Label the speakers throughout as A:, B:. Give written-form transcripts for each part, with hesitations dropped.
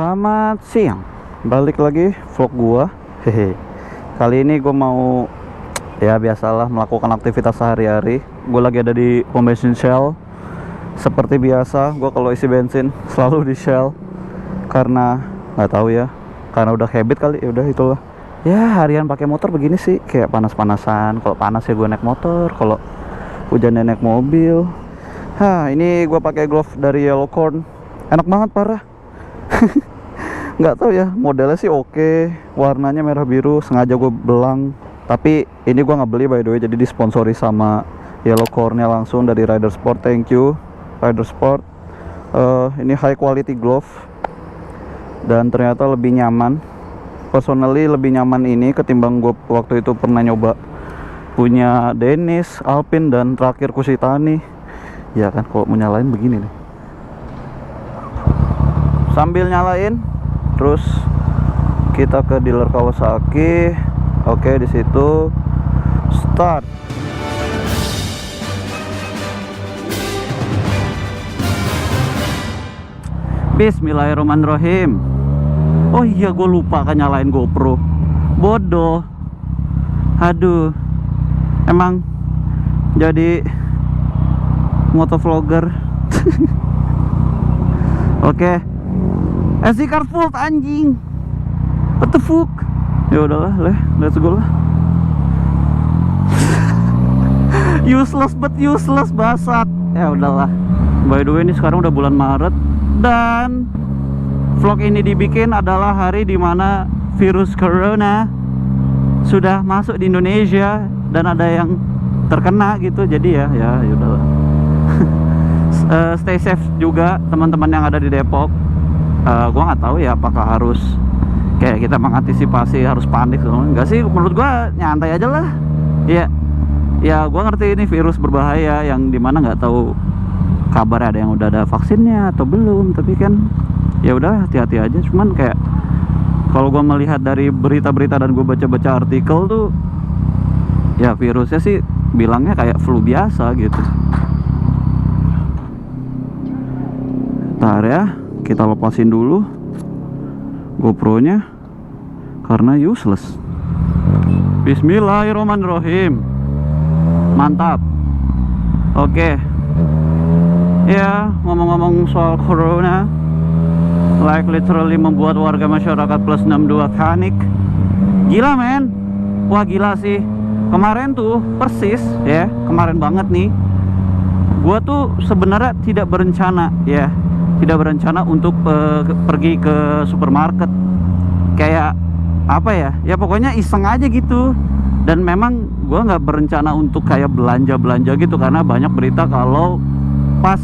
A: Selamat siang, balik lagi vlog gua. Hehe. Kali ini gue mau, ya biasalah, melakukan aktivitas sehari-hari. Gue lagi ada di pom bensin Shell. Seperti biasa, gue kalau isi bensin selalu di Shell. Karena nggak tahu ya, karena udah habit kali. Ya udah itulah. Ya harian pakai motor begini sih, kayak panas-panasan. Kalau panas ya gue naik motor, kalau hujan naik mobil. Ini gue pakai glove dari Yellowcorn. Enak banget parah. Nggak tahu ya, modelnya sih oke, warnanya merah biru, sengaja gue belang. Tapi ini gue nggak beli by the way, jadi disponsori sama Yellowcorn-nya langsung dari Rider Sport. Thank you Rider Sport. Ini high quality glove dan ternyata lebih nyaman. Personally lebih nyaman ini ketimbang gue waktu itu pernah nyoba punya Dennis, Alpine, dan terakhir Kusitani. Ya kan, kalau mau nyalain begini nih, sambil nyalain. Terus kita ke dealer Kawasaki. Oke, di situ start. Bismillahirrahmanirrahim. Oh iya, gue lupa kan nyalain GoPro. Bodoh. Aduh. Emang jadi motovlogger. Oke. SD card full anjing. What the fuck? Ya udahlah, let's go lah. Useless but useless basat. Ya udahlah. By the way, ini sekarang udah bulan Maret dan vlog ini dibikin adalah hari dimana virus corona sudah masuk di Indonesia dan ada yang terkena gitu. Jadi ya udahlah. Stay safe juga teman-teman yang ada di Depok. Gua nggak tahu ya apakah harus kayak kita mengantisipasi harus panik. Enggak sih, menurut gua nyantai aja lah. Ya gua ngerti ini virus berbahaya yang dimana nggak tahu kabar ada yang udah ada vaksinnya atau belum, tapi kan ya udah hati-hati aja. Cuman kayak kalau gua melihat dari berita-berita dan gua baca-baca artikel tuh, ya virusnya sih bilangnya kayak flu biasa gitu. Bentar ya, kita lepasin dulu GoPro-nya karena useless. Bismillahirrahmanirrahim. Mantap. Oke. Ya, ngomong-ngomong soal corona, like literally membuat warga masyarakat plus 62 panik. Gila men. Wah gila sih. Kemarin tuh persis ya, kemarin banget nih, gua tuh sebenarnya tidak berencana untuk pergi ke supermarket. Kayak apa ya, ya pokoknya iseng aja gitu. Dan memang gua nggak berencana untuk kayak belanja gitu, karena banyak berita kalau pas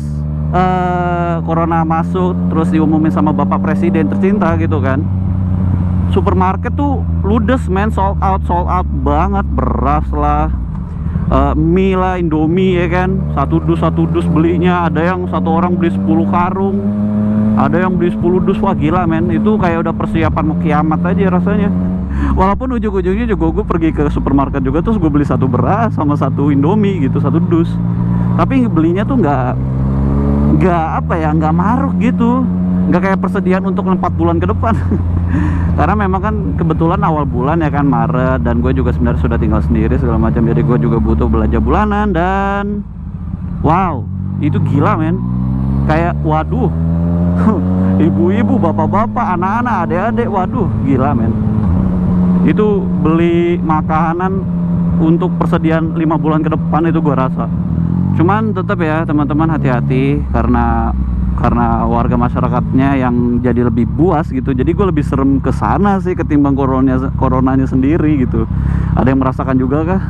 A: corona masuk terus diumumin sama Bapak Presiden tercinta gitu kan, supermarket tuh ludes men, sold out banget. Beras lah, mie lah, Indomie ya kan, satu dus belinya. Ada yang satu orang beli 10 karung, ada yang beli 10 dus. Wah gila men, itu kayak udah persiapan mau kiamat aja rasanya. Walaupun ujung-ujungnya juga gue pergi ke supermarket juga, terus gue beli satu beras sama satu Indomie gitu, satu dus. Tapi belinya tuh nggak maruk gitu, nggak kayak persediaan untuk 4 bulan ke depan. Karena memang kan kebetulan awal bulan ya kan, Maret, dan gue juga sebenarnya sudah tinggal sendiri segala macam, jadi gue juga butuh belanja bulanan. Dan wow, itu gila men, kayak waduh, ibu-ibu, bapak-bapak, anak-anak, adik-adik, waduh gila men. Itu beli makanan untuk persediaan 5 bulan ke depan itu gue rasa. Cuman tetap ya teman-teman, hati-hati karena warga masyarakatnya yang jadi lebih buas gitu. Jadi gue lebih serem ke sana sih ketimbang coronanya sendiri gitu. Ada yang merasakan juga kah?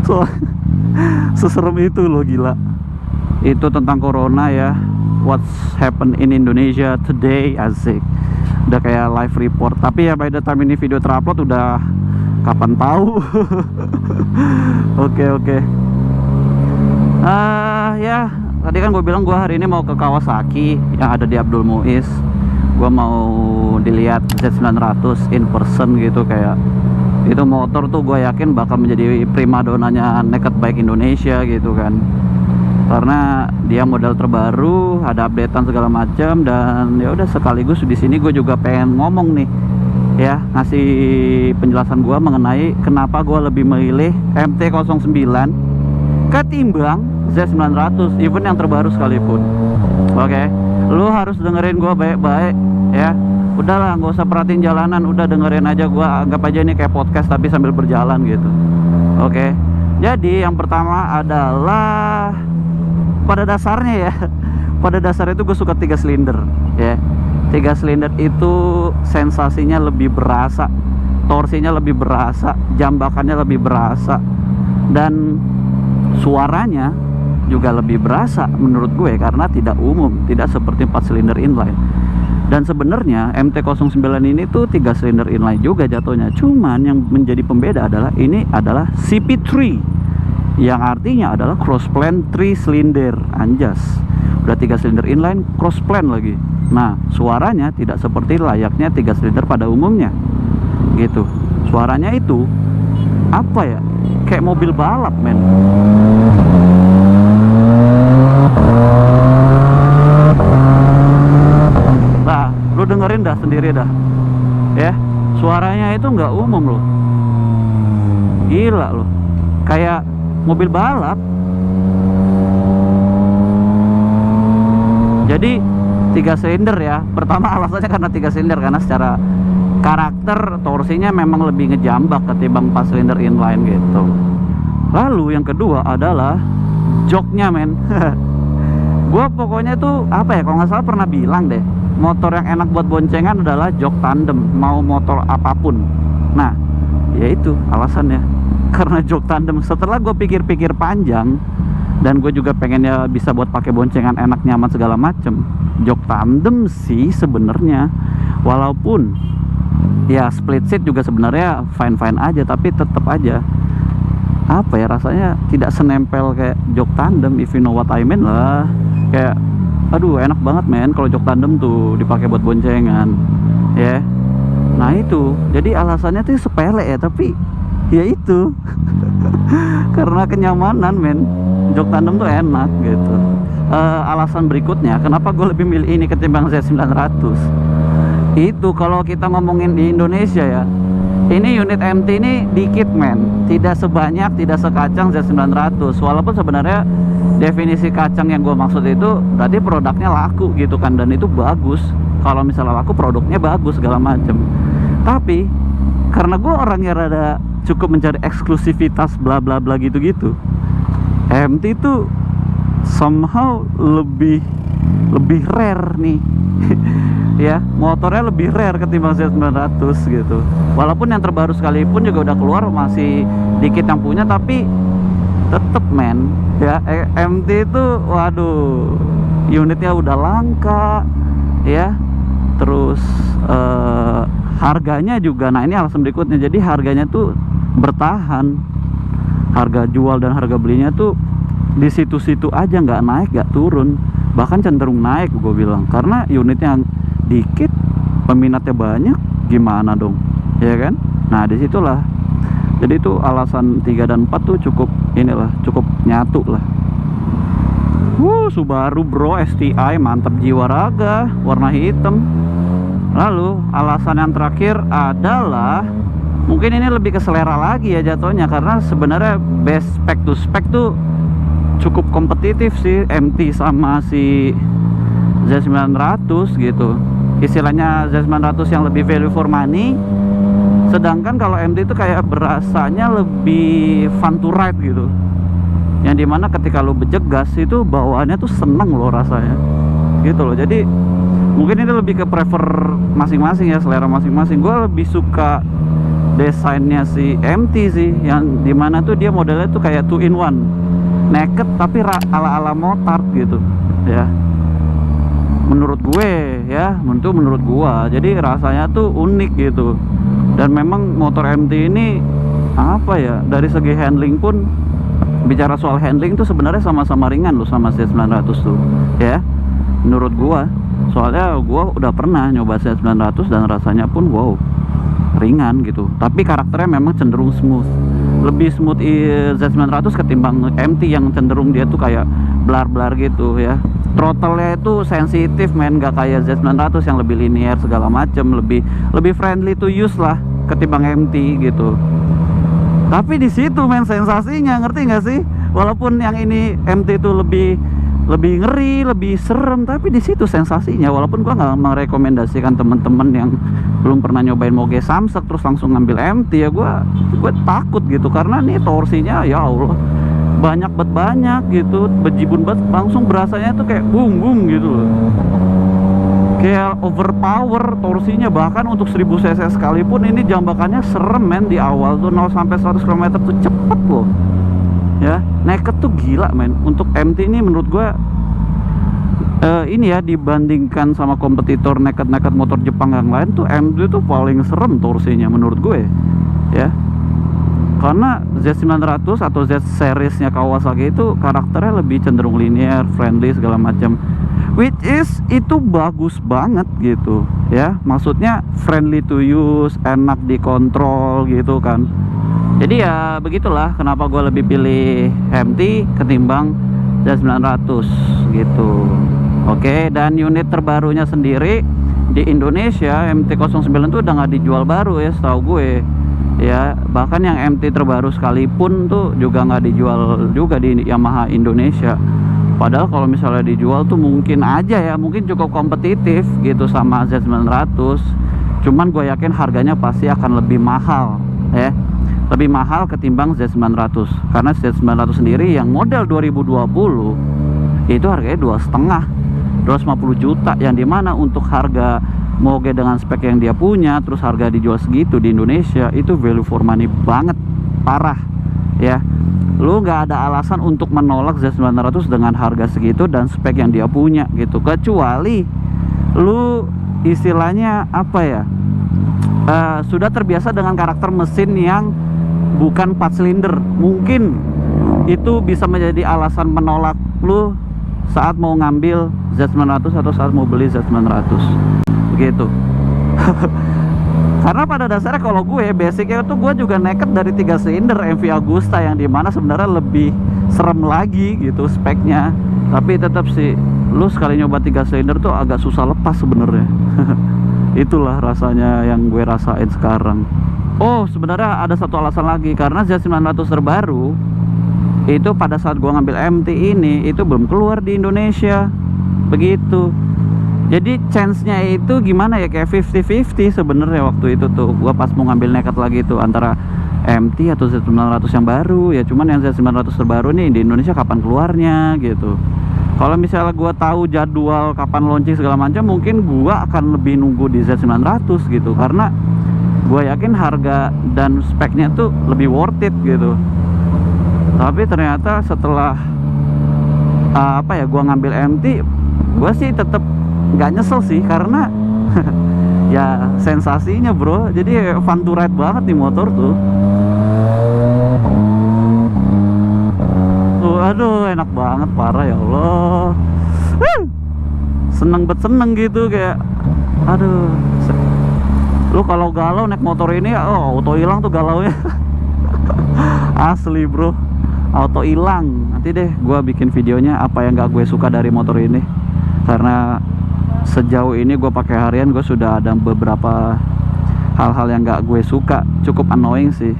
A: So seserem itu loh, gila. Itu tentang corona ya. What's happened in Indonesia today, asik. Udah kayak live report. Tapi ya by the time ini video terupload udah kapan tahu. Oke. Ya tadi kan gue bilang gue hari ini mau ke Kawasaki yang ada di Abdul Muiz. Gue mau dilihat Z900 in person gitu. Kayak itu motor tuh gue yakin bakal menjadi primadonanya naked bike Indonesia gitu kan. karena dia model terbaru, ada updatean segala macam. Dan ya udah, sekaligus di sini gue juga pengen ngomong nih ya, ngasih penjelasan gue mengenai kenapa gue lebih memilih MT-09 ketimbang Z900 even yang terbaru sekalipun. Oke, lu harus dengerin gue baik-baik ya. Udahlah, nggak usah perhatiin jalanan, udah dengerin aja. Gue anggap aja ini kayak podcast tapi sambil berjalan gitu. Oke, jadi yang pertama adalah pada dasarnya ya, pada dasarnya itu gue suka 3 silinder ya. 3 silinder itu sensasinya lebih berasa, torsinya lebih berasa, jambakannya lebih berasa, dan suaranya juga lebih berasa menurut gue karena tidak umum, tidak seperti 4 silinder inline. Dan sebenarnya MT-09 ini tuh 3 silinder inline juga jatuhnya, cuman yang menjadi pembeda adalah ini adalah CP3, yang artinya adalah cross plan 3 silinder. Anjas, udah 3 silinder inline cross plan lagi. Nah, suaranya tidak seperti layaknya 3 silinder pada umumnya gitu. Suaranya itu apa ya, kayak mobil balap men. Nah, lu dengerin dah sendiri dah ya, suaranya itu nggak umum loh, gila loh, kayak mobil balap. Jadi 3 silinder ya, pertama alasannya karena 3 silinder, karena secara karakter torsinya memang lebih ngejambak ketimbang 4 silinder inline gitu. Lalu yang kedua adalah joknya men. Gua pokoknya tuh apa ya, kalau nggak salah pernah bilang deh, motor yang enak buat boncengan adalah jok tandem, mau motor apapun. Nah, ya itu alasannya, karena jok tandem. Setelah gue pikir-pikir panjang, dan gue juga pengennya bisa buat pakai boncengan enak, nyaman segala macem, jok tandem sih sebenarnya. Walaupun ya split seat juga sebenarnya fine-fine aja, tapi tetap aja apa ya, rasanya tidak senempel kayak jok tandem, if you know what I mean lah. Kayak aduh, enak banget men kalau jok tandem tuh dipakai buat boncengan ya. Nah itu, jadi alasannya tuh sepele ya, tapi ya itu karena kenyamanan men, jok tandem tuh enak gitu. Alasan berikutnya kenapa gue lebih milih ini ketimbang Z900 itu, kalau kita ngomongin di Indonesia ya, ini unit MT ini dikit men, tidak sebanyak, tidak sekacang Z900. Walaupun sebenarnya definisi kacang yang gue maksud itu tadi produknya laku gitu kan, dan itu bagus. Kalau misalnya laku, produknya bagus segala macem. Tapi karena gue orangnya rada cukup mencari eksklusivitas bla bla bla gitu-gitu, MT itu somehow lebih rare nih. Ya, motornya lebih rare ketimbang Z900 gitu. Walaupun yang terbaru sekalipun juga udah keluar, masih dikit yang punya, tapi tetep men ya, MT itu waduh, unitnya udah langka ya. Terus harganya juga, nah ini alasan berikutnya, jadi harganya tuh bertahan. Harga jual dan harga belinya tuh di situ-situ aja, nggak naik nggak turun, bahkan cenderung naik gue bilang, karena unitnya dikit, peminatnya banyak, gimana dong ya kan. Nah disitulah, jadi itu alasan 3 dan 4 tuh cukup inilah, cukup nyatu lah. Subaru bro, STI mantap jiwa raga, warna hitam. Lalu alasan yang terakhir adalah mungkin ini lebih ke selera lagi ya jatuhnya, karena sebenarnya best spec to spec tuh cukup kompetitif sih MT sama si Z900 gitu. Istilahnya Z900 yang lebih value for money, sedangkan kalau MT itu kayak berasanya lebih fun to ride gitu, yang dimana ketika lo bejegas itu bawaannya tuh seneng loh rasanya gitu loh. Jadi mungkin ini lebih ke prefer masing-masing ya, selera masing-masing. Gue lebih suka desainnya si MT sih, yang dimana tuh dia modelnya tuh kayak 2-in-1, naked tapi ala-ala motard gitu ya, menurut gue ya, menurut gua. Jadi rasanya tuh unik gitu. Dan memang motor MT ini apa ya, dari segi handling pun, bicara soal handling tuh sebenarnya sama-sama ringan loh sama Z900 tuh ya, menurut gua. Soalnya gua udah pernah nyoba Z900 dan rasanya pun wow, ringan gitu. Tapi karakternya memang cenderung smooth, lebih smooth Z900 ketimbang MT yang cenderung dia tuh kayak blar-blar gitu ya. Throttle-nya itu sensitif men, gak kayak Z900 yang lebih linear segala macem, lebih friendly to use lah ketimbang MT gitu. Tapi di situ men sensasinya, ngerti nggak sih? Walaupun yang ini MT itu lebih ngeri, lebih serem, tapi di situ sensasinya. Walaupun gua nggak merekomendasikan temen-temen yang belum pernah nyobain moge samsek terus langsung ngambil MT ya, gua takut gitu karena nih torsinya ya Allah banyak gitu, bejibun banget, langsung berasanya tuh kayak bung gitu loh, kayak overpower torsinya. Bahkan untuk 1000 cc sekalipun ini jambakannya serem men. Di awal tuh 0 sampai 100 km tuh cepet loh ya. Naked tuh gila men. Untuk MT ini menurut gua ini ya, dibandingkan sama kompetitor naked motor Jepang yang lain tuh MT tuh paling serem torsinya menurut gue ya. Karena Z900 atau Z seriesnya Kawasaki itu karakternya lebih cenderung linear, friendly segala macam, which is itu bagus banget gitu ya. Maksudnya friendly to use, enak dikontrol gitu kan. Jadi ya begitulah kenapa gue lebih pilih MT ketimbang Z900 gitu. Oke, dan unit terbarunya sendiri di Indonesia MT-09 tuh udah nggak dijual baru ya setahu gue ya. Bahkan yang MT terbaru sekalipun tuh juga nggak dijual juga di Yamaha Indonesia. Padahal kalau misalnya dijual tuh mungkin aja ya, mungkin cukup kompetitif gitu sama Z900. Cuman gue yakin harganya pasti akan lebih mahal ya, lebih mahal ketimbang Z900. Karena Z900 sendiri yang model 2020 itu harganya 250 juta, yang dimana untuk harga moge dengan spek yang dia punya terus harga dijual segitu di Indonesia itu value for money banget, parah ya. Lu nggak ada alasan untuk menolak Z900 dengan harga segitu dan spek yang dia punya gitu, kecuali lu istilahnya apa ya, sudah terbiasa dengan karakter mesin yang bukan 4 silinder. Mungkin itu bisa menjadi alasan menolak lu saat mau ngambil Z900 atau saat mau beli Z900 begitu. Karena pada dasarnya kalau gue basicnya tuh gue juga naked dari 3 silinder MV Agusta, yang dimana sebenarnya lebih serem lagi gitu speknya. Tapi tetap sih lu sekali nyoba 3 silinder tuh agak susah lepas sebenarnya. Itulah rasanya yang gue rasain sekarang. Oh sebenarnya ada satu alasan lagi, karena Z900 terbaru itu pada saat gua ngambil MT ini itu belum keluar di Indonesia begitu. Jadi chance-nya itu gimana ya, kayak 50-50 sebenarnya waktu itu tuh gua pas mau ngambil nekat lagi tuh antara MT atau Z900 yang baru ya. Cuman yang Z900 terbaru nih di Indonesia kapan keluarnya gitu. Kalau misalnya gua tahu jadwal kapan launching segala macam, mungkin gua akan lebih nunggu di Z900 gitu, karena gua yakin harga dan speknya tuh lebih worth it gitu. Tapi ternyata setelah gua ngambil MT, gua sih tetap nggak nyesel sih, karena ya sensasinya bro. Jadi fun to ride banget nih motor tuh. Aduh enak banget, parah ya Allah. Seneng gitu, kayak aduh. Lu kalau galau naik motor ini, auto hilang tuh galaunya. Asli bro, auto hilang. Nanti deh gue bikin videonya apa yang gak gue suka dari motor ini, karena sejauh ini gue pakai harian gue sudah ada beberapa hal-hal yang gak gue suka, cukup annoying sih.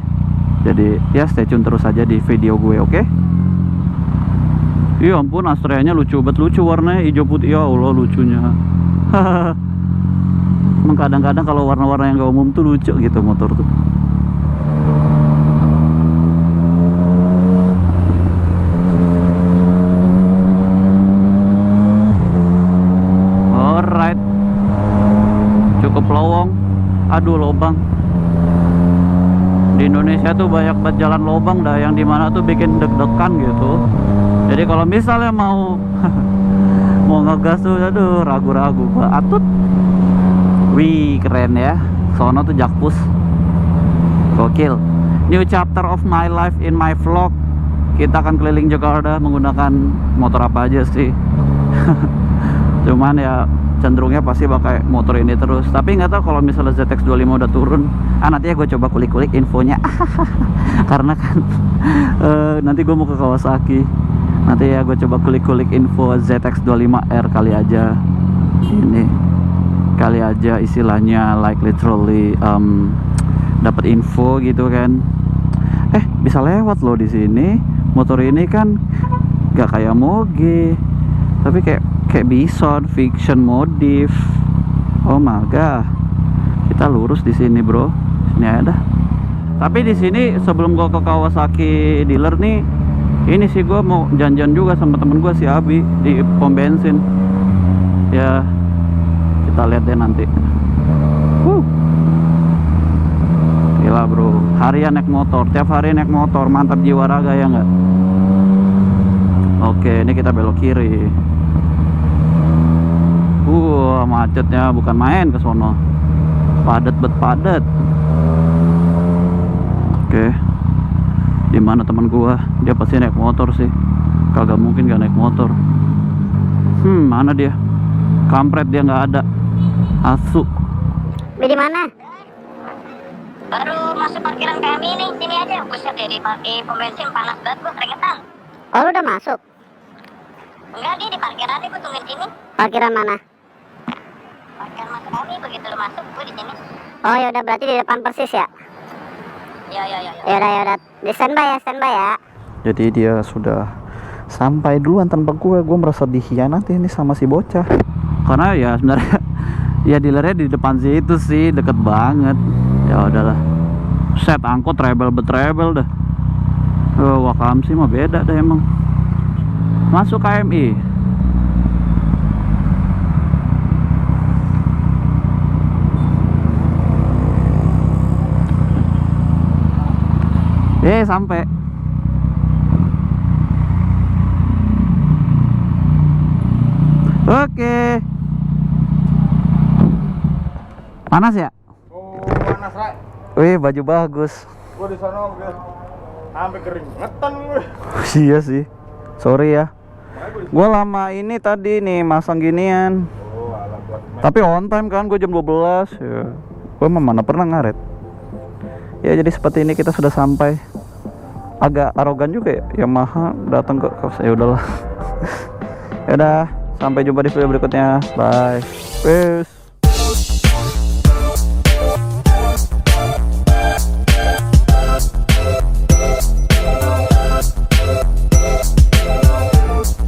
A: Jadi ya stay tune terus aja di video gue, oke? Ya ampun, Astrea-nya lucu warnanya hijau putih, ya Allah lucunya. Emang kadang-kadang kalau warna-warna yang gak umum tuh lucu gitu motor tuh. Alright, cukup lowong. Aduh lobang. Di Indonesia tuh banyak banget jalan lobang dah, yang dimana tuh bikin deg-degan gitu. Jadi kalau misalnya mau mau ngegas tuh aduh ragu-ragu, atut. Wih keren ya, sono tuh Jakpus, gokil. New chapter of my life in my vlog. Kita akan keliling Jakarta menggunakan motor apa aja sih. Cuman ya cenderungnya pasti pakai motor ini terus. Tapi nggak tahu kalau misalnya ZX25 udah turun, nanti ya gue coba kulik-kulik infonya. Karena kan nanti gue mau ke Kawasaki. Nanti ya gue coba kulik-kulik info ZX25R kali aja. Ini kali aja istilahnya like literally dapat info gitu kan. Bisa lewat loh di sini. Motor ini kan gak kayak Moge, tapi kayak Bison Fiction modif. Oh my god. Kita lurus di sini, bro. Sini ada. Tapi di sini sebelum gua ke Kawasaki dealer nih, ini sih gua mau janjian juga sama temen gua si Abi di pom bensin. Ya, kita lihat deh nanti. Gila bro, harian naik motor, tiap hari naik motor, mantap jiwa raga ya nggak? Oke, ini kita belok kiri. Macetnya bukan main ke sono. Padet bet padet. Oke. Di mana teman gua? Dia pasti naik motor sih. Kagak mungkin gak naik motor. Mana dia? Kampret dia nggak ada. Asu.
B: Di mana?
C: Baru masuk parkiran kami ini, sini aja. Buset deh, di pom bensin panas banget, gue keringetan.
B: Oh, lu udah masuk?
C: Enggak, di parkiran gue tungguin sini.
B: Parkiran mana?
C: Parkiran masuk kami, begitu lu masuk, gue di sini.
B: Oh, ya udah, berarti di depan persis ya?
C: Ya.
B: Ya udah. Di standby ya.
A: Jadi dia sudah sampai duluan tanpa gue merasa dikhianati ini sama si bocah. Karena ya sebenarnya ya dealernya di depan situ sih, deket banget. Ya udahlah. Set angkot rebel dah. Wakamsi mah beda dah emang. Masuk KMI. Sampai. Oke. Panas ya?
D: Oh, panas, Ray.
A: Wih, baju bagus.
D: Gua di sana sampai keringetan gue.
A: Iya sih. Sorry ya. Gua lama ini tadi nih masang ginian.
D: Oh, alah buat
A: Tapi on time kan, gue jam 12 ya. Gue mana pernah ngaret. Ya jadi seperti ini kita sudah sampai. Agak arogan juga ya Yamaha datang ke ya udahlah. Ya udah, sampai jumpa di video berikutnya. Bye. Peace.